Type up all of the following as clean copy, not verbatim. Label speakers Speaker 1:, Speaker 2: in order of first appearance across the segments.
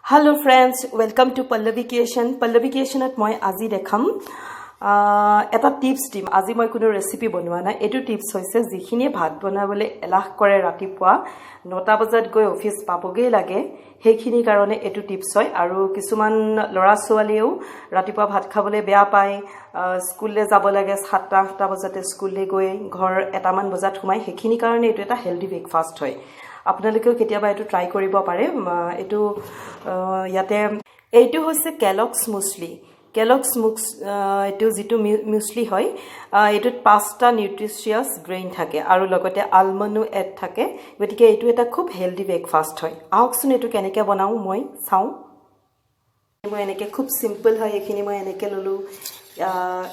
Speaker 1: Hello friends, welcome to Pallavi Creation. Pallavi Creation at moi আজি দেখাম এটা tips দিম আজি মই কোনো ৰেচিপি বনোৱা নাই এটো টিপস হৈছে যিখিনি ভাত বনাবলৈ এলাহ কৰে ৰাতিপুৱা 9টা বজাত গৈ অফিস পাবগে লাগে হেখিনি কাৰণে এটো টিপস হয় আৰু কিছুমান লৰা ছোৱালীও ৰাতিপুৱা ভাত খাবলৈ বেয়া পায় স্কুললে যাব লাগে 7টা 8টা বজাতে স্কুললে গৈ ঘৰ এটামান বজাত সোমাই হেখিনি কাৰণে এটো এটা হেলদি ব্ৰেকফাষ্ট হয় আপোনালোকেও কেতিয়াবা এটো ট্ৰাই কৰিব পাৰে এটো ইয়াতে এইটো হৈছে কেলক্স মুছলি কেলক্স এটো যেটো মুছলি হয় এটোত 5টা নিউট্ৰিচিয়াছ গ্ৰেইন থাকে আৰু লগতে আলমণ্ডো এড থাকে গতিকে এটো এটা খুব হেলদি ব্ৰেকফাষ্ট হয় আহকচোন এটো কেনেকৈ বনাও মই চাও মই এনেকৈ খুব সিম্পল হয় এখিনি মই এনেকৈ ললো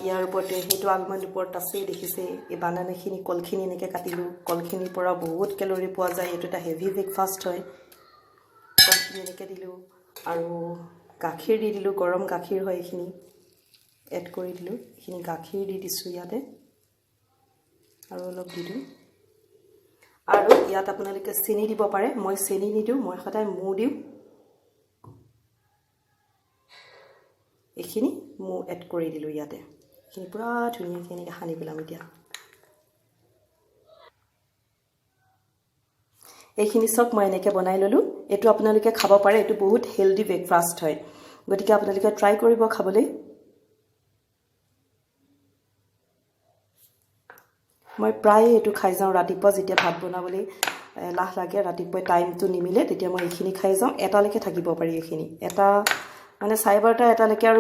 Speaker 1: ইয়াৰ ওপৰতে হেটো আলমণ্ড ওপৰত আছে দেখিছে এই বানানাখিনি কলখিনি এনেকৈ কাটিলো কলখিনিৰ পৰা বহুত ক্যালোৰি পোৱা যায় এটো এটা হেভি ব্ৰেকফাষ্ট হয় কলখিনি এনেকৈ দিলো আৰু গাখীৰ দি দিলো গৰম গাখীৰ হয় এখিনি এড কৰি দিলো এখিনি গাখীৰ দি দিছো ইয়াতে আৰু অলপ দিলো আৰু ইয়াত আপোনালোকে চেনি দিব পাৰে মই চেনি নিদিও মই সদায় মৌ দিও এখিনি মৌ এড কৰি দিলো ইয়াতে এখিনি পুৰা ধুনীয়াকৈ এনেকৈ হানি পেলাম এতিয়া এইখিনি সব মই এনেকৈ বনাই ললো এটো আপোনালোকে খাব পাৰে এটো বহুত হেলদি ব্ৰেকফাষ্ট হয় গতিকে আপোনালোকে ট্ৰাই কৰিব খাবলৈ মই প্ৰায় এটো খাই যাও ৰাতিপুৱা যেতিয়া ভাত বনাবলৈ লাহ লাগে ৰাতিপুৱা টাইমটো নিমিলে তেতিয়া মই এখিনি খাই যাও এটালৈকে থাকিব পাৰি এখিনি এটা মানে 12:30 এটালৈকে আৰু